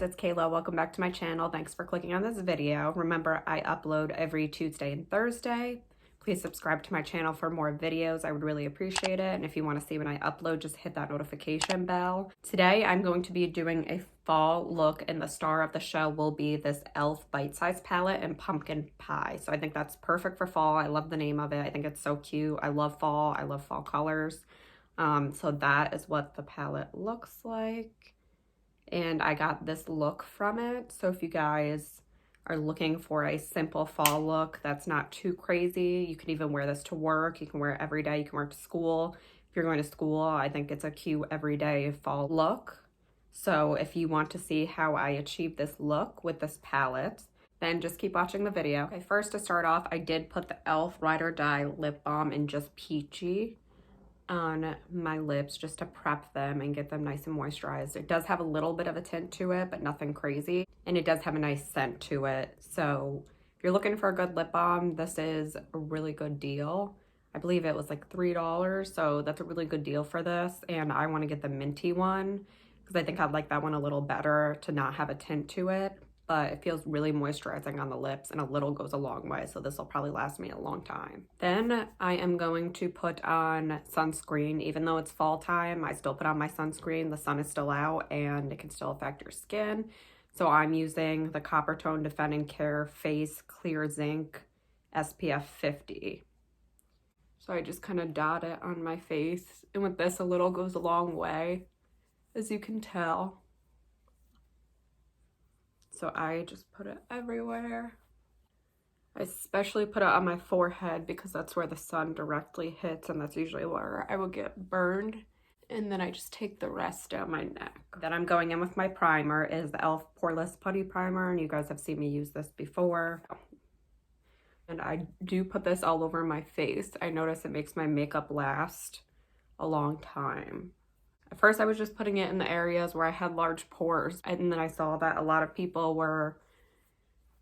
it's Kayla. Welcome back to my channel. Thanks for clicking on this video. Remember, I upload every Tuesday and Thursday. Please subscribe to my channel for more videos. I would really appreciate it. And if you want to see when I upload, just hit that notification bell. Today, I'm going to be doing a fall look, and the star of the show will be this e.l.f. bite-size palette in pumpkin pie. So I think that's perfect for fall. I love the name of it. I think it's so cute. I love fall. I love fall colors. So that is what the palette looks like. And I got this look from it. So if you guys are looking for a simple fall look that's not too crazy, you can even wear this to work. You can wear it every day. You can wear it to school. If you're going to school, I think it's a cute everyday fall look. So if you want to see how I achieve this look with this palette, then just keep watching the video. Okay, first to start off, I did put the e.l.f. Ride or Die lip balm in just peachy on my lips just to prep them and get them nice and moisturized. It does have a little bit of a tint to it, but nothing crazy. And it does have a nice scent to it. So if you're looking for a good lip balm, this is a really good deal. I believe it was like $3, so that's a really good deal for this. And I want to get the minty one because I think I'd like that one a little better to not have a tint to it. But it feels really moisturizing on the lips, and a little goes a long way, so this will probably last me a long time. Then I am going to put on sunscreen. Even though it's fall time, I still put on my sunscreen. The sun is still out and it can still affect your skin. So I'm using the Coppertone Defending Care Face Clear Zinc SPF 50. So I just kind of dot it on my face, and with this, a little goes a long way, as you can tell. So I just put it everywhere. I especially put it on my forehead because that's where the sun directly hits, and that's usually where I would get burned. And then I just take the rest down my neck. Then I'm going in with my primer, is the e.l.f. Poreless Putty Primer, and you guys have seen me use this before. And I do put this all over my face. I notice it makes my makeup last a long time. At first, I was just putting it in the areas where I had large pores, and then I saw that a lot of people were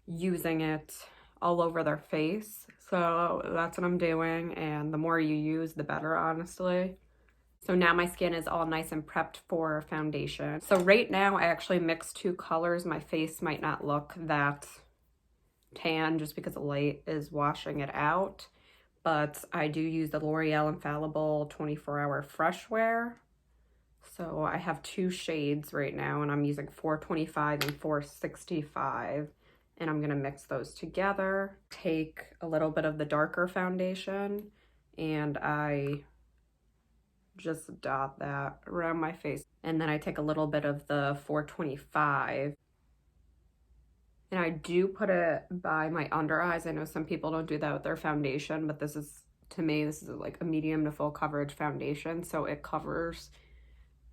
using it all over their face. So that's what I'm doing, and the more you use, the better, honestly. So now my skin is all nice and prepped for foundation. So right now, I actually mixed two colors. My face might not look that tan just because the light is washing it out, but I do use the L'Oreal Infallible 24-Hour Fresh Wear. So I have two shades right now, and I'm using 425 and 465, and I'm gonna mix those together. Take a little bit of the darker foundation, and I just dot that around my face. And then I take a little bit of the 425, and I do put it by my under eyes. I know some people don't do that with their foundation, but this is, to me, this is like a medium to full coverage foundation, so it covers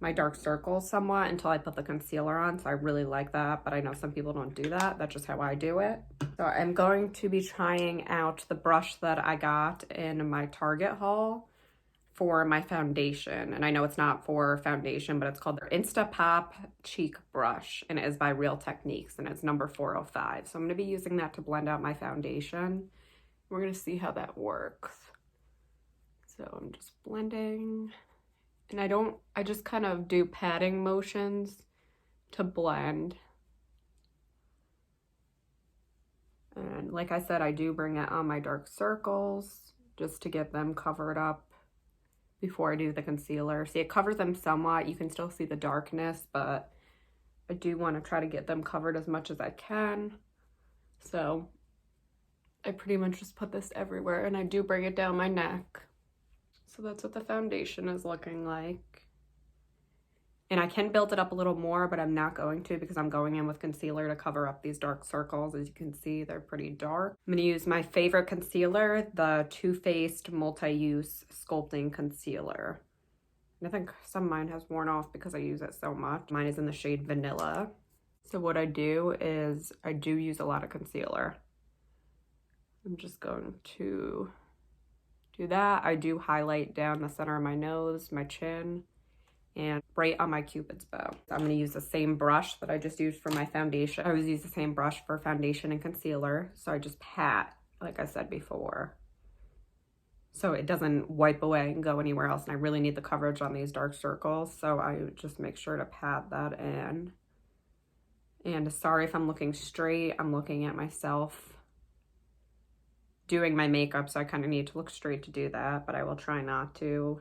my dark circles somewhat until I put the concealer on. So I really like that, but I know some people don't do that. That's just how I do it. So I'm going to be trying out the brush that I got in my Target haul for my foundation. And I know it's not for foundation, but it's called the Instapop Cheek Brush, and it is by Real Techniques, and it's number 405. So I'm gonna be using that to blend out my foundation. We're gonna see how that works. So I'm just blending. And I just kind of do patting motions to blend. And like I said, I do bring it on my dark circles just to get them covered up before I do the concealer. See, it covers them somewhat. You can still see the darkness, but I do want to try to get them covered as much as I can. So I pretty much just put this everywhere, and I do bring it down my neck. So that's what the foundation is looking like. And I can build it up a little more, but I'm not going to because I'm going in with concealer to cover up these dark circles. As you can see, they're pretty dark. I'm gonna use my favorite concealer, the Too Faced Multi-Use Sculpting Concealer. And I think some of mine has worn off because I use it so much. Mine is in the shade Vanilla. So what I do is I do use a lot of concealer. I'm just going to do that. I do highlight down the center of my nose, my chin, and right on my Cupid's bow. I'm going to use the same brush that I just used for my foundation. I always use the same brush for foundation and concealer. So I just pat, like I said before, so it doesn't wipe away and go anywhere else. And I really need the coverage on these dark circles, so I just make sure to pat that in. And sorry if I'm looking straight, I'm looking at myself doing my makeup, so I kind of need to look straight to do that, but I will try not to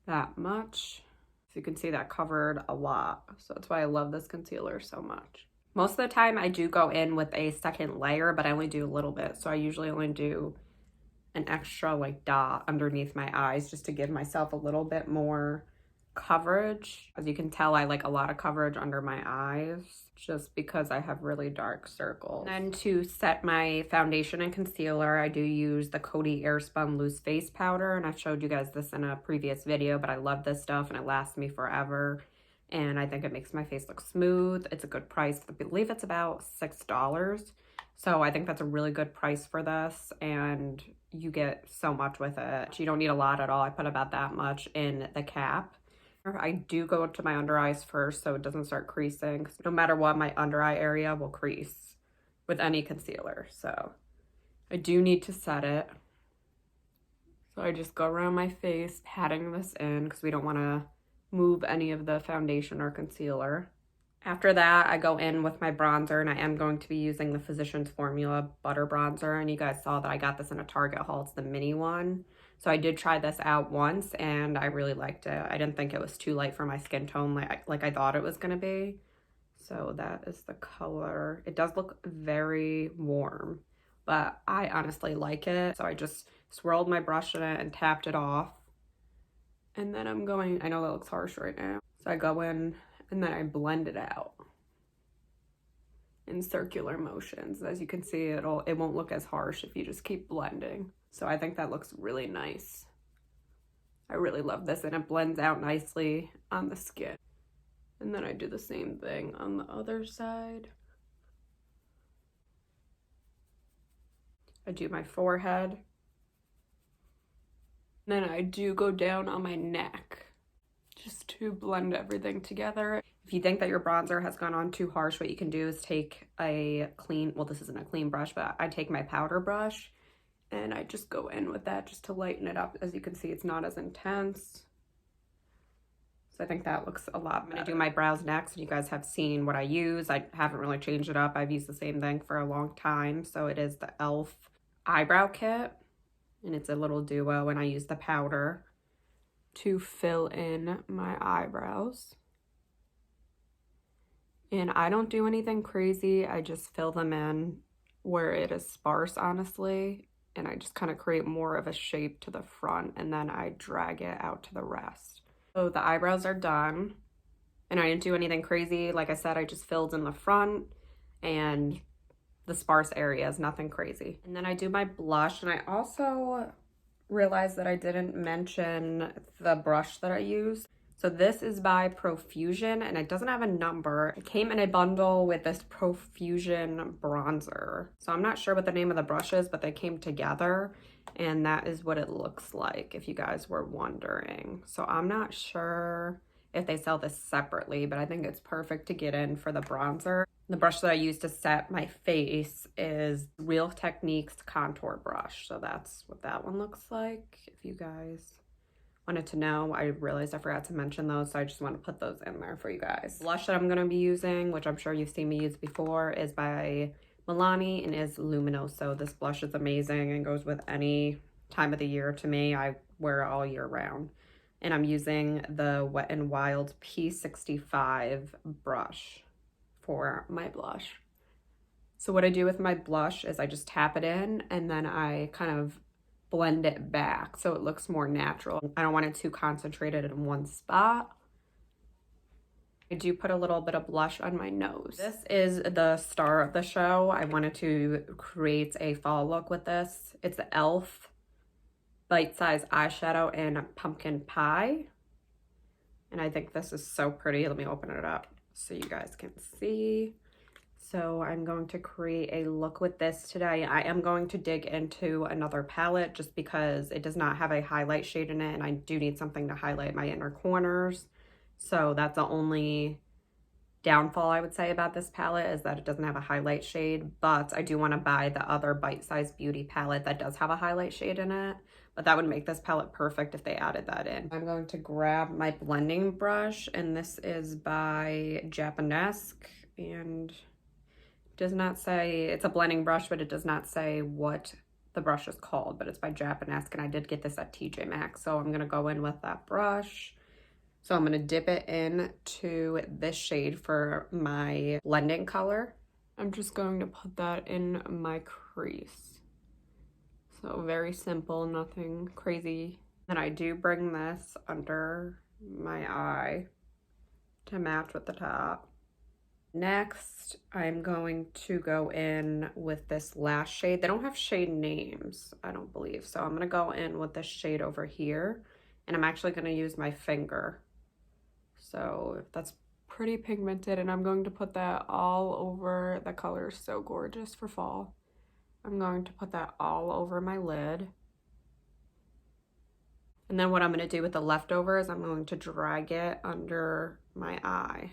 that much. So you can see that covered a lot. So that's why I love this concealer so much. Most of the time I do go in with a second layer, but I only do a little bit. So I usually only do an extra like dot underneath my eyes just to give myself a little bit more coverage. As you can tell, I like a lot of coverage under my eyes just because I have really dark circles. And then to set my foundation and concealer, I do use the Coty Airspun Loose Face Powder, and I've showed you guys this in a previous video, but I love this stuff and it lasts me forever. And I think it makes my face look smooth. It's a good price. I believe it's about $6. So I think that's a really good price for this, and you get so much with it. You don't need a lot at all. I put about that much in the cap. I do go to my under eyes first so it doesn't start creasing. No matter what, my under eye area will crease with any concealer. So I do need to set it. So I just go around my face, patting this in because we don't want to move any of the foundation or concealer. After that, I go in with my bronzer, and I am going to be using the Physicians Formula Butter Bronzer, and you guys saw that I got this in a Target haul. It's the mini one. So I did try this out once, and I really liked it. I didn't think it was too light for my skin tone like I thought it was going to be. So that is the color. It does look very warm, but I honestly like it. So I just swirled my brush in it and tapped it off. And then I'm going, I know that looks harsh right now. So I go in and then I blend it out in circular motions. As you can see, it won't look as harsh if you just keep blending. So I think that looks really nice. I really love this, and it blends out nicely on the skin. And then I do the same thing on the other side. I do my forehead. Then I do go down on my neck just to blend everything together. If you think that your bronzer has gone on too harsh, what you can do is take a clean, well, this isn't a clean brush, but I take my powder brush and I just go in with that just to lighten it up. As you can see, it's not as intense. So I think that looks a lot better. I'm gonna do my brows next, and you guys have seen what I use. I haven't really changed it up. I've used the same thing for a long time. So it is the e.l.f. eyebrow kit, and it's a little duo, and I use the powder to fill in my eyebrows. And I don't do anything crazy. I just fill them in where it is sparse, honestly. And I just kind of create more of a shape to the front, and then I drag it out to the rest. So the eyebrows are done, and I didn't do anything crazy. Like I said, I just filled in the front and the sparse areas, nothing crazy. And then I do my blush, and I also realized that I didn't mention the brush that I use. So this is by Profusion, and it doesn't have a number. It came in a bundle with this Profusion bronzer. So I'm not sure what the name of the brush is, but they came together, and that is what it looks like, if you guys were wondering. So I'm not sure if they sell this separately, but I think it's perfect to get in for the bronzer. The brush that I use to set my face is Real Techniques contour brush. So that's what that one looks like. If you guys wanted to know, I realized I forgot to mention those, so I just want to put those in there for you guys. Blush that I'm going to be using, which I'm sure you've seen me use before, is by Milani and is Luminoso. This blush is amazing and goes with any time of the year to me. I wear it all year round. And I'm using the Wet n Wild P65 brush for my blush. So what I do with my blush is I just tap it in, and then I kind of blend it back so it looks more natural. I don't want it too concentrated in one spot. I do put a little bit of blush on my nose. This is the star of the show. I wanted to create a fall look with this. It's the e.l.f. Bite Size Eyeshadow in Pumpkin Pie. And I think this is so pretty. Let me open it up so you guys can see. So I'm going to create a look with this today. I am going to dig into another palette just because it does not have a highlight shade in it, and I do need something to highlight my inner corners. So that's the only downfall I would say about this palette is that it doesn't have a highlight shade, but I do want to buy the other Bite Size Beauty palette that does have a highlight shade in it. But that would make this palette perfect if they added that in. I'm going to grab my blending brush, and this is by Japanesque, and does not say, it's a blending brush, but it does not say what the brush is called, but it's by Japanesque, and I did get this at TJ Maxx. So I'm gonna go in with that brush. So I'm gonna dip it into this shade for my blending color. I'm just going to put that in my crease. So very simple, nothing crazy. And I do bring this under my eye to match with the top. Next, I'm going to go in with this last shade. They don't have shade names, I don't believe. So I'm gonna go in with this shade over here, and I'm actually gonna use my finger. So that's pretty pigmented, and I'm going to put that all over. The color is so gorgeous for fall. I'm going to put that all over my lid. And then what I'm gonna do with the leftovers, I'm going to drag it under my eye.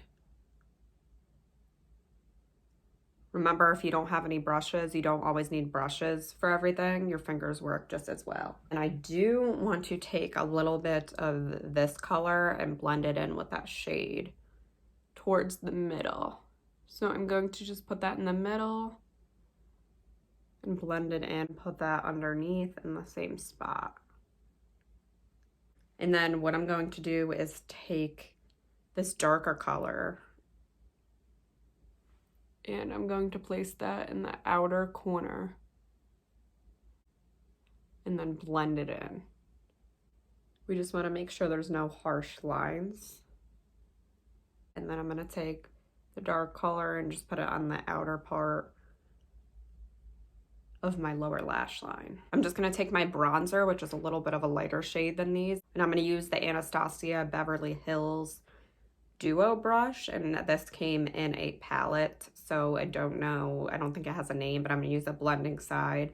Remember, if you don't have any brushes, you don't always need brushes for everything. Your fingers work just as well. And I do want to take a little bit of this color and blend it in with that shade towards the middle. So I'm going to just put that in the middle and blend it in, put that underneath in the same spot. And then what I'm going to do is take this darker color, and I'm going to place that in the outer corner and then blend it in. We just want to make sure there's no harsh lines. And then I'm going to take the dark color and just put it on the outer part of my lower lash line. I'm just going to take my bronzer, which is a little bit of a lighter shade than these, and I'm going to use the Anastasia Beverly Hills Duo brush, and this came in a palette, so I don't know, I don't think it has a name, but I'm gonna use the blending side,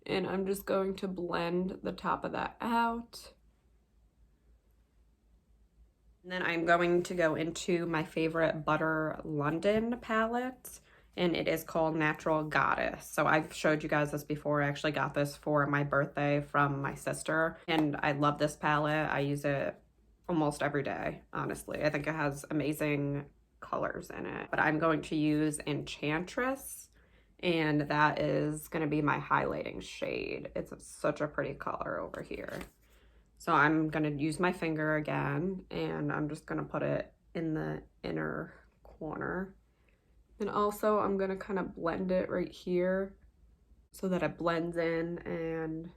and I'm just going to blend the top of that out. And then I'm going to go into my favorite Butter London palette, and it is called Natural Goddess. So I've showed you guys this before. I actually got this for my birthday from my sister, and I love this palette. I use it almost every day, honestly. I think it has amazing colors in it. But I'm going to use Enchantress, and that is going to be my highlighting shade. It's such a pretty color over here. So I'm going to use my finger again, and I'm just going to put it in the inner corner. And also I'm going to kind of blend it right here so that it blends in and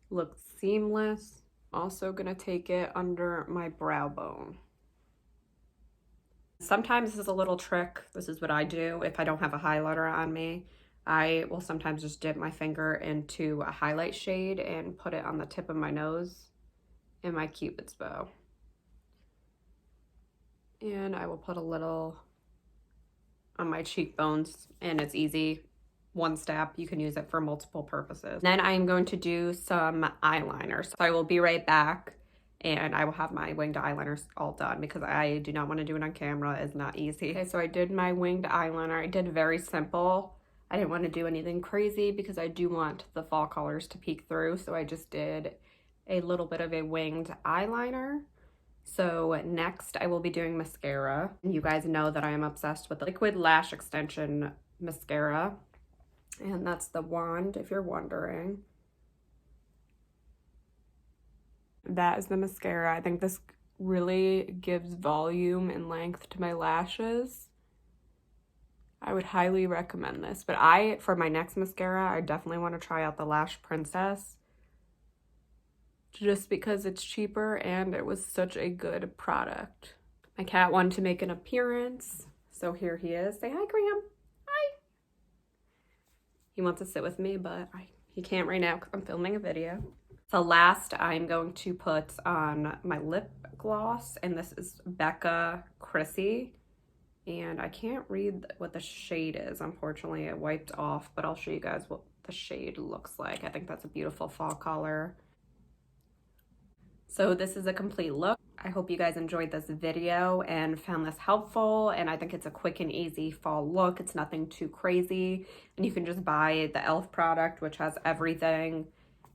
looks seamless. Also gonna take it under my brow bone. Sometimes this is a little trick. This is what I do if I don't have a highlighter on me. I will sometimes just dip my finger into a highlight shade and put it on the tip of my nose in my Cupid's bow. And I will put a little on my cheekbones, and it's easy. One step, you can use it for multiple purposes. Then I am going to do some eyeliner. So I will be right back, and I will have my winged eyeliners all done because I do not want to do it on camera. It's not easy. Okay, so I did my winged eyeliner. I did very simple. I didn't want to do anything crazy because I do want the fall colors to peek through. So I just did a little bit of a winged eyeliner. So next I will be doing mascara. You guys know that I am obsessed with the liquid lash extension mascara. And that's the wand, if you're wondering. That is the mascara. I think this really gives volume and length to my lashes. I would highly recommend this. But for my next mascara, I definitely want to try out the Lash Princess. Just because it's cheaper and it was such a good product. My cat wanted to make an appearance, so here he is. Say hi, Graham. He wants to sit with me, but he can't right now because I'm filming a video. So last, I'm going to put on my lip gloss, and this is Becca Chrissy. And I can't read what the shade is, unfortunately. It wiped off, but I'll show you guys what the shade looks like. I think that's a beautiful fall color. So this is a complete look. I hope you guys enjoyed this video and found this helpful, and I think it's a quick and easy fall look. It's nothing too crazy, and you can just buy the e.l.f. product, which has everything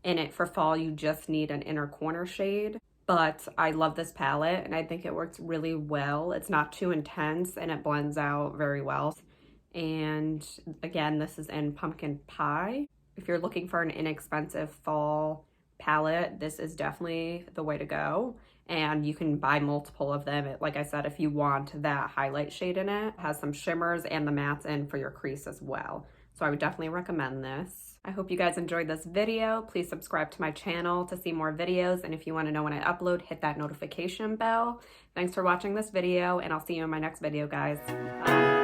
in it for fall. You just need an inner corner shade. But I love this palette, and I think it works really well. It's not too intense, and it blends out very well. And again, this is in Pumpkin Pie. If you're looking for an inexpensive fall palette, this is definitely the way to go. And you can buy multiple of them. Like I said, if you want that highlight shade in it, it has some shimmers and the mattes in for your crease as well. So I would definitely recommend this. I hope you guys enjoyed this video. Please subscribe to my channel to see more videos. And if you want to know when I upload, hit that notification bell. Thanks for watching this video, and I'll see you in my next video, guys. Bye.